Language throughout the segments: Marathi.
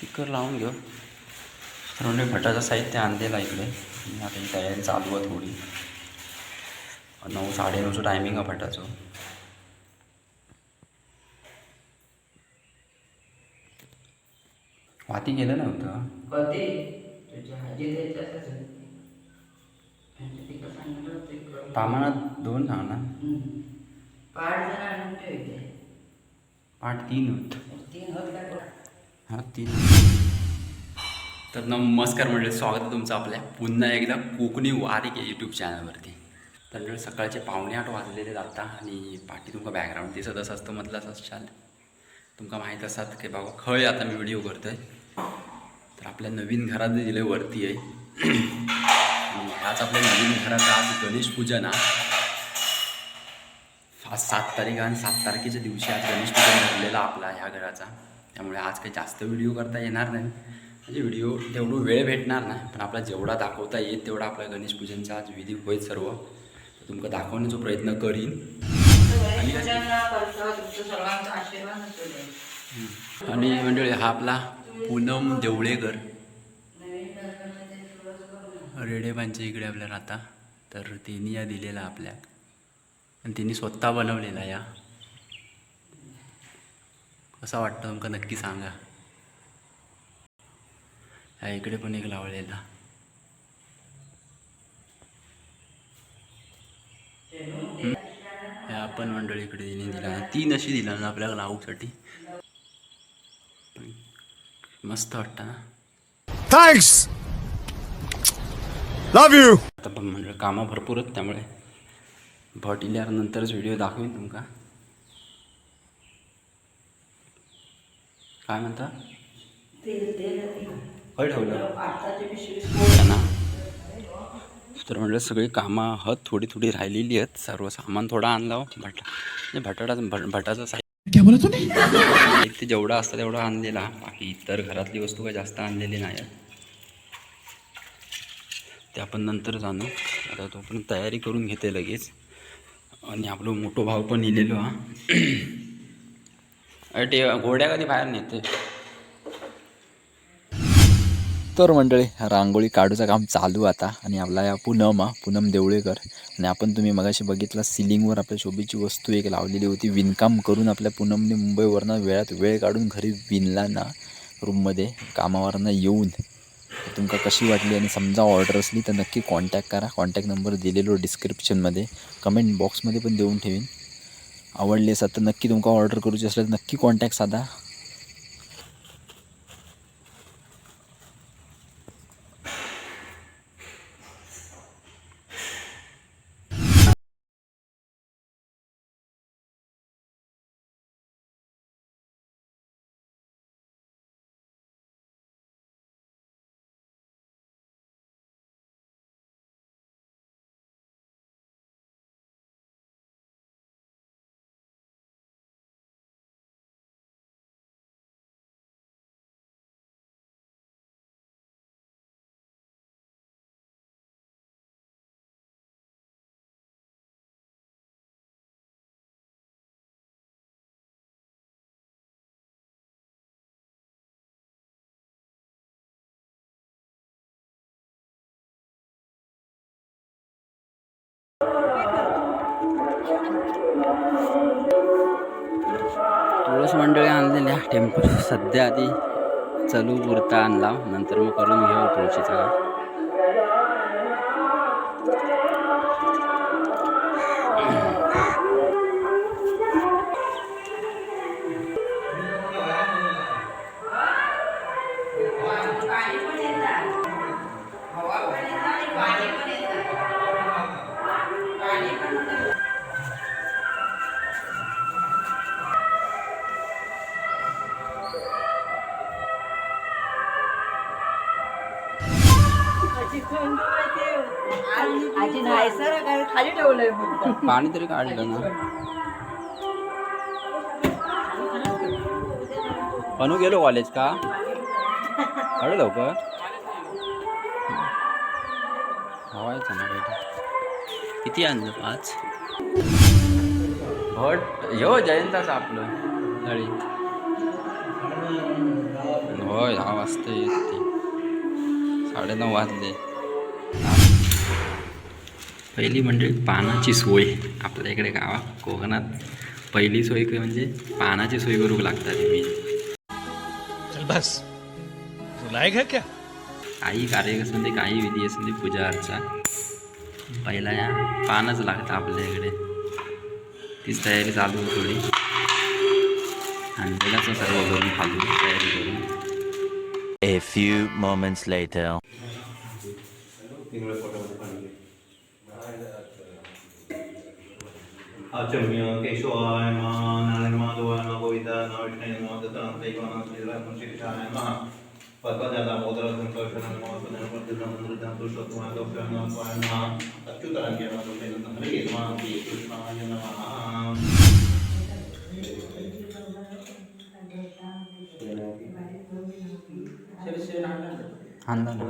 स्पीकर लावून घेऊ. तर म्हणजे भटाचं साहित्य आणलेलं इकडे. आता ही तयारी चालू आहे थोडी. 9 9:30चं टायमिंग आहे भटाचं. वाती गेलं नव्हतं प्रमाणात 2 ना पाठ 3 होत. हां 3. तर नमस्कार मंडळी, स्वागत आहे तुमचं आपल्या पुन्हा एकदा कोकणी वारीक या यूट्यूब चॅनलवरती. तर सकाळचे 7:45 वाजलेले जाता आणि पाठी तुमका बॅकग्राऊंड दिसत असतं मधलाच असशाल. तुमका माहीत असतात की बाबा खय आता मी व्हिडिओ करतोय. तर आपल्या नवीन घरात दिले वरती आहे आणि ह्याच आपल्या नवीन घरात आज गणेश पूजन आज 7 तारीख आणि 7 तारखेच्या दिवशी आज गणेश पूजन झालेला आपला ह्या घराचा. त्यामुळे आज काही जास्त व्हिडिओ करता येणार नाही, म्हणजे व्हिडिओ तेवढं वेळ भेटणार नाही, पण आपला जेवढा दाखवता येईल तेवढा आपला गणेश पूजनचा आज विधी होईल सर्व. तर तुमका दाखवण्याचा प्रयत्न करीन. आणि मंडळी हा आपला पूनम देवळेकर रेडेबांच्या इकडे आपल्या राहता. तर त्यांनी या दिलेला आपल्या आणि त्यांनी स्वतः बनवलेला या. कसा वाटतं तुमका नक्की सांगा. ह्या इकडे पण एक लावलेला. ह्या आपण मंडळी इकडे तिने दिला 3 अशी दिला ना आपल्याला लावूसाठी. मस्त वाटतं ना. Thanks, love you. आता पण म्हणजे कामं भरपूर आहेत, त्यामुळे भट इल्यावर नंतरच व्हिडिओ दाखवेन तुमका. काय म्हणता खय ठेवलं ना. तर म्हणजे सगळी कामं आहेत, थोडी थोडी राहिलेली आहेत. सर्व सामान थोडं आणलं भटाचं साहित्य जेवढं असतं तेवढं आणलेला. बाकी इतर घरातली वस्तू काही जास्त आणलेली नाही आहेत, ते आपण नंतर जाणू. आता तो पण तयारी करून घेते लगेच. आणि आपलं मोठो भाऊ पण इलेलो हा. ते घोड्या कधी बाहेर नेते. तर मंडळी रांगोळी काढूचं काम चालू आता. आणि आपला या पूनम देवळेकर. आणि आपण तुम्ही मगाशी बघितला सिलिंगवर आपल्या शोभेची वस्तू एक लावलेली होती. विणकाम करून आपल्या पूनमने मुंबईवरनं वेळात वेळ काढून घरी विणला ना रूममध्ये कामावरनं येऊन. तुमका कशी वाटली आणि समजा ऑर्डर असली तर नक्की कॉन्टॅक्ट करा. कॉन्टॅक्ट नंबर दिलेलो डिस्क्रिप्शनमध्ये, कमेंट बॉक्समध्ये पण देऊन ठेवीन. आवडली असतात तर नक्की तुमका ऑर्डर करूची असल्यास नक्की कॉन्टॅक्ट साधा. तुळस मंडळी आणलेल्या टेम्पल सध्या आधी चालू पुरता आणला, नंतर मग करून घेऊ तुळशीचा. खाली ठेवलंय पाणी तरी काढलं ना. बनू गेलो कॉलेज का काढू लवकर हवायचं ना बेटा. किती आणलं 5 भट. हो जयंताच आपलं नळी होय 10 वाजता येते. 9:30 वाजले. पहिली म्हणजे पानाची सोय. आपल्या इकडे गावात कोकणात पहिली सोय म्हणजे पानाची सोय करू लागतात. मी चल बस लायक है क्या? काही कार्य असून ते काही विधी असून ते पूजा अर्चा पहिला या पानच लागतं आपल्या इकडे. तीच तयारी चालू आहे थोडी. आणि त्यालाच सर्व करून खालून तयारी करून. A few moments later. आचम्य केशवाय नमः नारायण माधवाय नमः गोविंदा नमः विष्णुवे नमः दत्तात्रेयाय नमः श्रीराम श्रीकृष्णाय नमः पद्मजाता मोदर संकर्षण नमः सुदर्शन मृदं पुरुषोत्तमाय नमः अच्युताय नमः हरे नमः कृष्णाय नमः.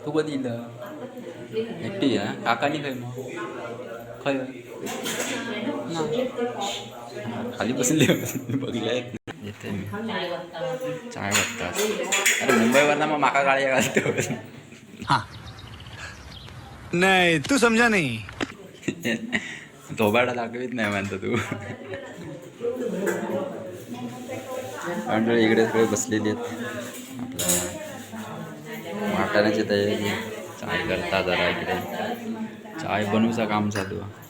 तू कधी इथं एकटी आहे काकानी काय मग खय ना खाली बसले बघले येते मी चाय बघतात. अरे मुंबईवर ना मग माका गाळ्या घालतो. हाँ नहीं तू समझा नहीं. धोबाडा दाखवीत नाही म्हणतो तू. मंडळी इकडे सगळे बसलेली आहेत. आपल्या वाटाण्याची तयारी चाय करता जरा इकडे चाय बनवूचं काम चालू आहे.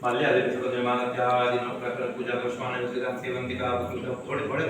माल्य आदित्य निर्माण त्या आदि प्रकार पूजा पुष्पाने सेवन की का थोड़े थोड़े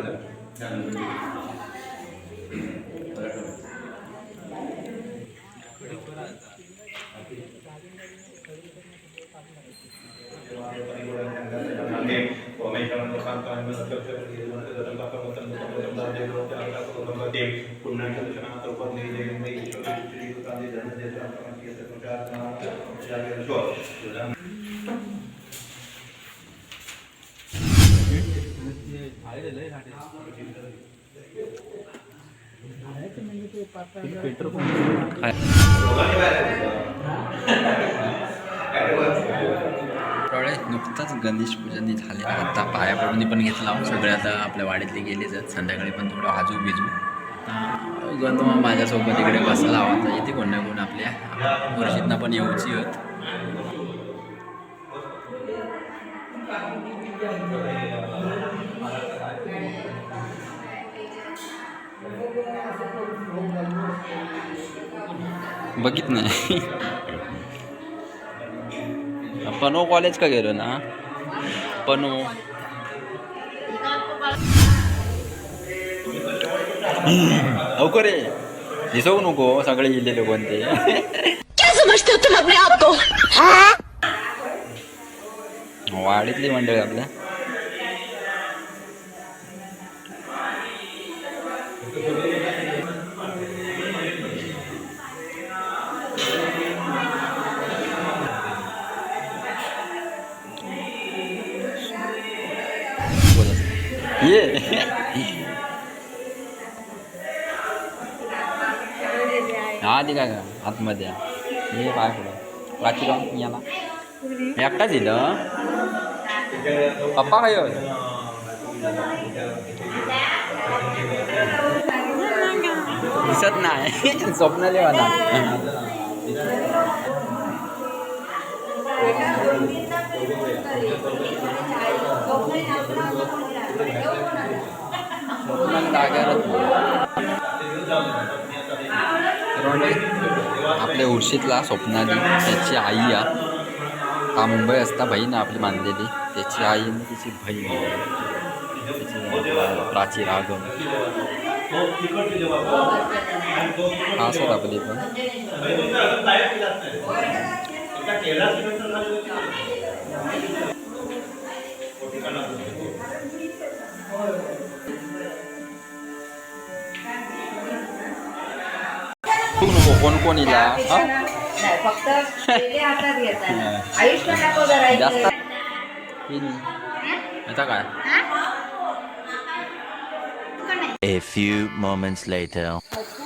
नुकताच गणेश पूजन झाले. आता पाया पडून पण घेतला. सगळे आता आपल्या वाडीतले गेलेच आहेत. संध्याकाळी पण थोडं आजू बिजू गणमा माझ्यासोबत इकडे बसायला आवाज येते. कोण ना कोण आपल्या मुर्शीदना पण येऊची आहेत. बघित नाही पनो कॉलेज का गेलो ना पनो रे दिसवू नको सगळे इलेले कोणते. क्या समझते हो तुम अपने आप को? वाडीतली मंडळी आपल्या ये हा ती काय आतमध्ये ये पाय पुढं वाची लावून याला एकटाच दिलं पप्पा काय दिसत नाही स्वप्नाले मला स्वप्नाला आपल्या उर्शीतला स्वप्नाली त्याची आई या का मुंबई असता बहीण आपली मानलेली त्याची आई आणि तिची बहीण त्याची प्राची राघव हा असत आपली पण कोण कोण इला फक्त हातात घेतात आयुष्य नको जरा जास्त आता काय A few moments later.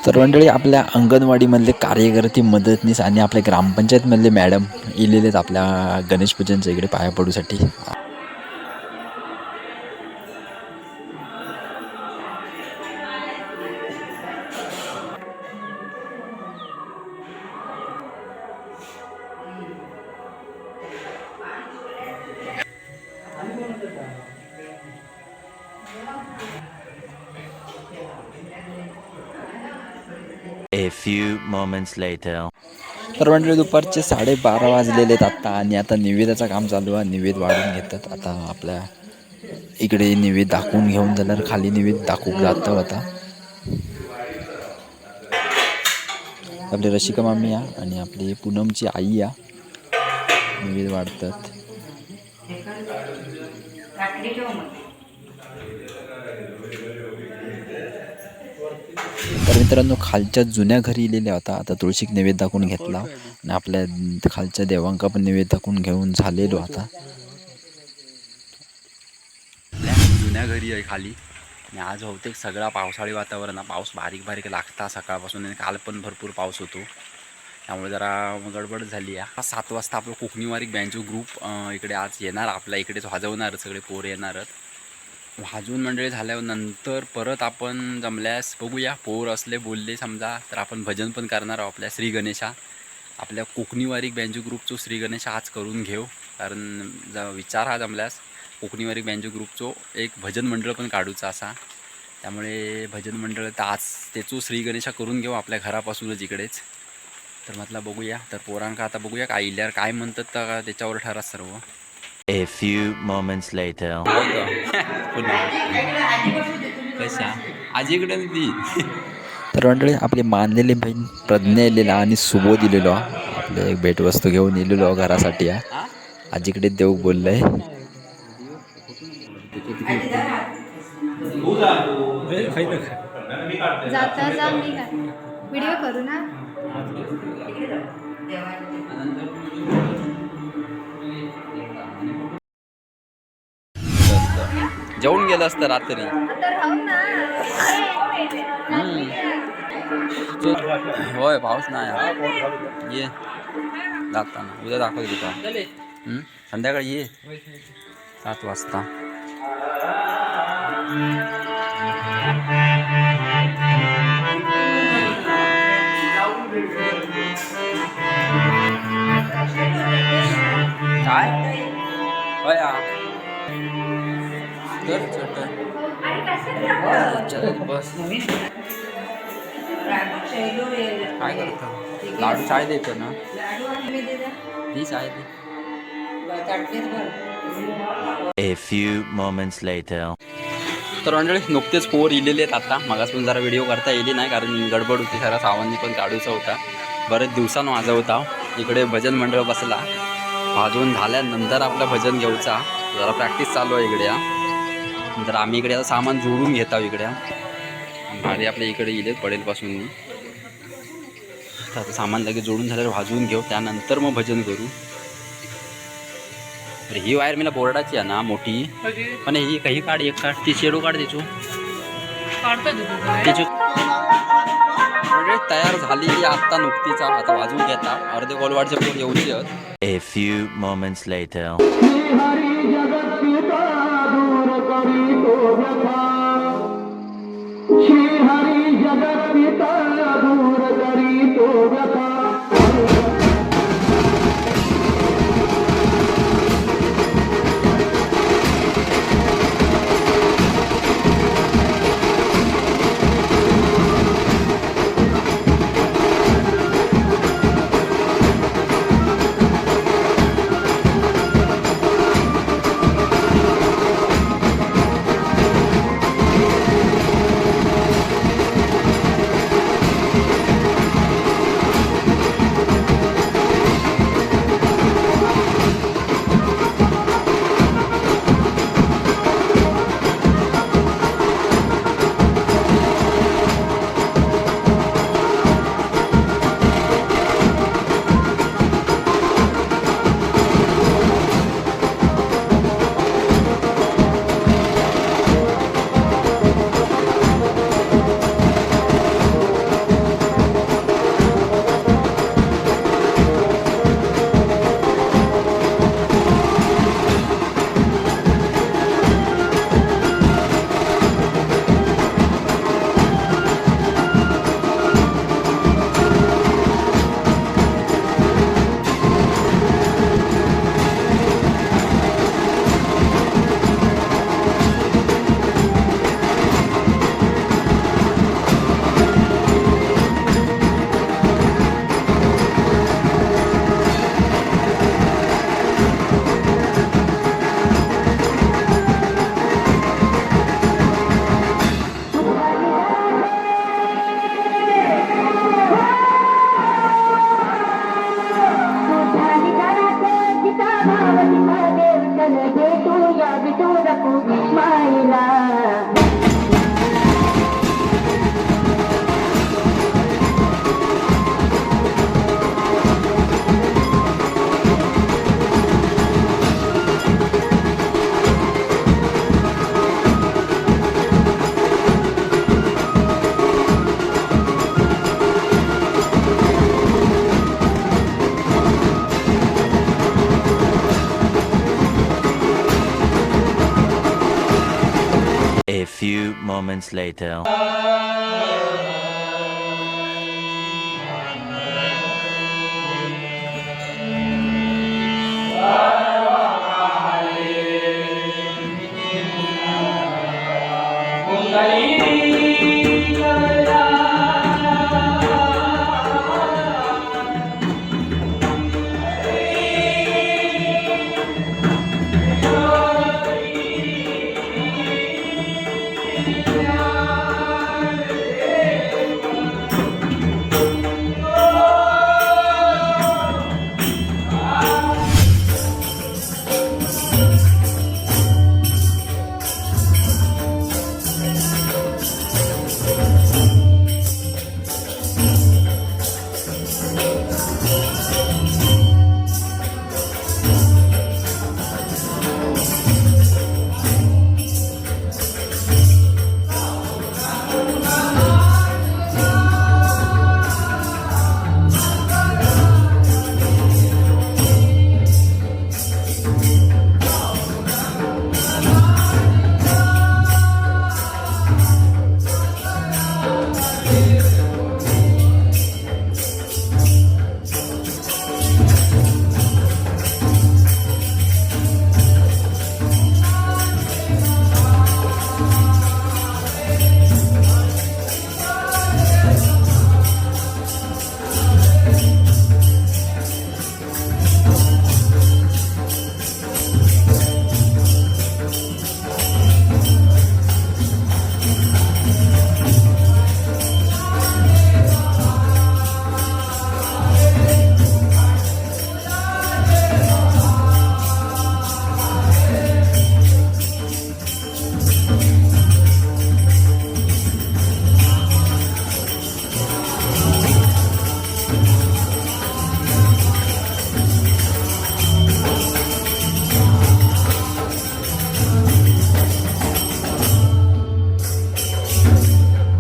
तर मंडळी आपल्या अंगणवाडीमधले कार्यकर्ते मदतनीस आणि आपल्या ग्रामपंचायतमधले मॅडम इलेलेत आपल्या गणेश पूजनच्या इकडे पाया पडूसाठी A few moments later. तर मंडळी दुपारचे 12:30 वाजलेले आहेत आत्ता आणि आता निवेदाचं काम चालू आहे. निवेद वाढून घेतात आता आपल्या इकडे निवेद दाखवून घेऊन झाल्यावर खाली निवेद दाखवून जातं आता आपली रशिका मामी या आणि आपली पूनमची आई या निवेद वाढतात. तर मित्रांनो खालच्या जुन्या घरी इलेल्या होता आता तुळशीक नैवेद्य दाखवून घेतला आणि आपल्या खालच्या देवांका पण नैवेद्य दाखवून घेऊन झालेलो आता जुन्या घरी आहे खाली आणि आज बहुतेक सगळा पावसाळी वातावरण पाऊस बारीक बारीक लागता सकाळपासून आणि काल पण भरपूर पाऊस होतो त्यामुळे जरा गडबड झाली आहे. 7 वाजता आपलं कोकणीवारी बँजो ग्रुप इकडे आज येणार आपल्या इकडेच वाजवणार सगळे पोर येणारच वाजून मंडळी झाल्यानंतर परत आपण जमल्यास बघूया पोर असले बोलले समजा तर आपण भजन पण करणार आहोत आपल्या श्री गणेशा आपल्या कोकणीवारी बँजो ग्रुपचो श्री गणेशा आज करून घेऊ कारण विचार हा जमल्यास कोकणीवारी बँजो ग्रुपचो एक भजन मंडळ पण काढूचा असा त्यामुळे भजन मंडळ तर आज त्याचो श्री गणेशा करून घेऊ आपल्या घरापासूनच इकडेच तर म्हटलं बघूया तर पोरांका आता बघूया काय इल्यावर काय म्हणतात तर त्याच्यावर ठरा सर्व. A few moments later. कशा आजीकडे ती तर मंडळी आपली मानलेली बहीण प्रज्ञा इलेला आणि सुबोध दिलेलो आपले एक भेटवस्तू घेऊन इलेलो घरासाठी आजीकडे देऊ बोललंय. जाता जा मी काय व्हिडिओ करू ना जेवून गेलं असतं रात्री होय पाऊस नाही ये जाताना उद्या दाखवतो तिथं संध्याकाळी ये 7 वाजता. काय होय तर छोट बस काय करतो लाडू चाय देतो ना ती चाय दे. A few moments later. तर मंडळी नुकतेच पोर इलेले आहेत आता मगासपण जरा व्हिडिओ करता येईल नाही कारण गडबड होती जरा सावंतनी पण काढूचा होता बरेच दिवसानं वाजवता इकडे भजन मंडळ बसला वाजवून झाल्यानंतर आपलं भजन घेऊचा जरा प्रॅक्टिस चालू आहे इकडे नंतर आम्ही इकडे आता सामान जोडून घेत आहोत इकडे भारी आपल्या इकडे इले पडेलपासून आता सामान लगेच जोडून झाल्यावर वाजवून घेऊ त्यानंतर मग भजन करू. अरे ही वायर मला बोर्डाची आहे ना मोठी पण ही काही काढ एक काढ ती शेडो काढ त्याची तयार झाली आत्ता नुकतीचा आता वाजवून घेता अर्धे गोलवाडचे पोर येऊची आहेत. A few moments later. few moments later.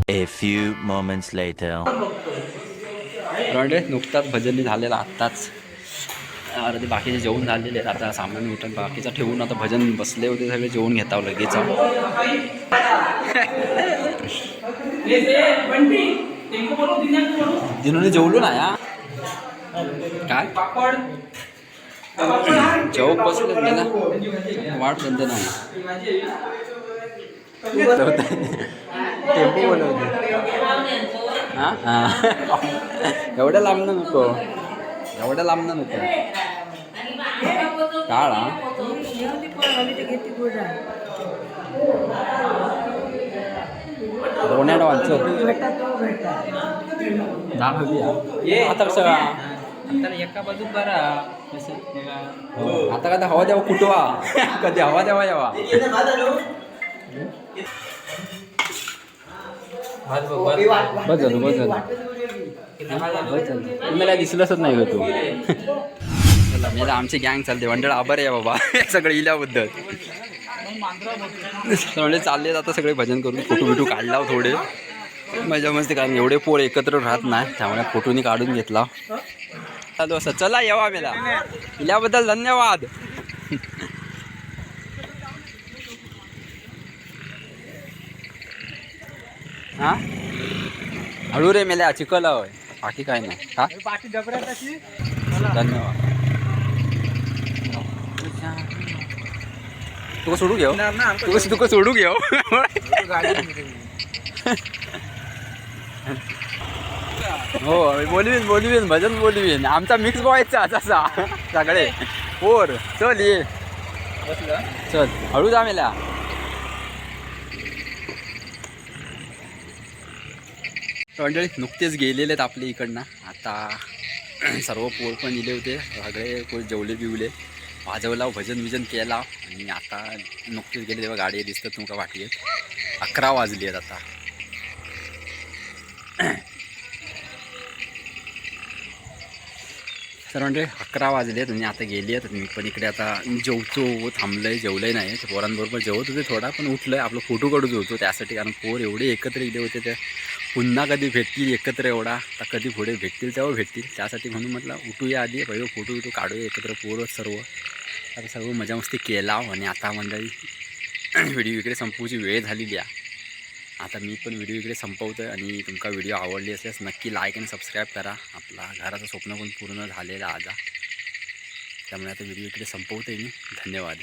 A few moments later. नुकताच भजनी झालेला आत्ताच. अरे ते बाकीचे जेवण झालेले आहेत. आता सामान उठून बाकीचं ठेवून आता भजन बसले होते सगळे जेवण घेताव लगेच. दिनोने जेवलो ना या काय जेवण बसले गेला वाट बंद नाही. टेम्पो बनवते हां हां एवढ्या लांबनं नको एवढ्या लांबनं नको काळा रोण्याड वाचो आता कसं आता एका बाजूक बरा आता कधी हवा द्यावा कुठवा कधी हवा द्यावा यावा बस झालं मला दिसलंच नाही ग तू. चला मी आमची गँग चालते मंडळ आभार आहे बाबा सगळे इल्याबद्दल. म्हणजे चालले आता सगळे भजन करून फोटो बिटू काढला थोडे मजा मस्ती. कारण एवढे पोर एकत्र राहत नाही त्यामुळे फोटोनी काढून घेतला. चालू असं चला येवा मेला इल्याबद्दल धन्यवाद. हां हळू रे मेल्या चिकल होय बाकी काय नाही. हा धन्यवाद. तुका सोडू घेऊ तुका सोडू घेऊ हो बोलवीन भजन बोलवीन. आमचा मिक्स बॉयचा तसा सगळे पोर. चल ये चल हळू जा मेल्या. मंडळी नुकतेच गेलेले आहेत आपले इकडनं. आता सर्व पोर पण दिले होते सगळे पोर जेवले बिवले वाजवला भजन विजन केला आणि आता नुकतेच गेले तेव्हा गाडी दिसतात तुमका वाटली 11 वाजली आहेत आता. तर म्हणजे 11 वाजले आहेत आणि आता गेली आहेत. मी पण इकडे आता जेवतो थांबलं आहे जेवलं नाही ते पोरांबरोबर जेवत होते थोडा पण उठलं आहे आपलं फोटो काढू जेवतो त्यासाठी. कारण पोर एवढे एकत्र गेले होते ते पुन्हा कधी भेटतील एकत्र एवढा तर कधी पुढे भेटतील तेव्हा भेटतील त्यासाठी म्हणून म्हटलं उठूया आधी पहिले फोटो बिटो काढूया एकत्र पोरच सर्व. आता सर्व मजा मस्ती केला आणि आता मंडळी व्हिडिओ इकडे संपवूची वेळ झालेली आहे. आता मी पण व्हिडिओ इकडे संपवतो आहे आणि तुमका व्हिडिओ आवडली असल्यास नक्की लाईक आणि सबस्क्राईब करा. आपला घराचं स्वप्न पण पूर्ण झालेलं आज. त्यामुळे आता व्हिडिओ इकडे संपवतो आहे मी. धन्यवाद.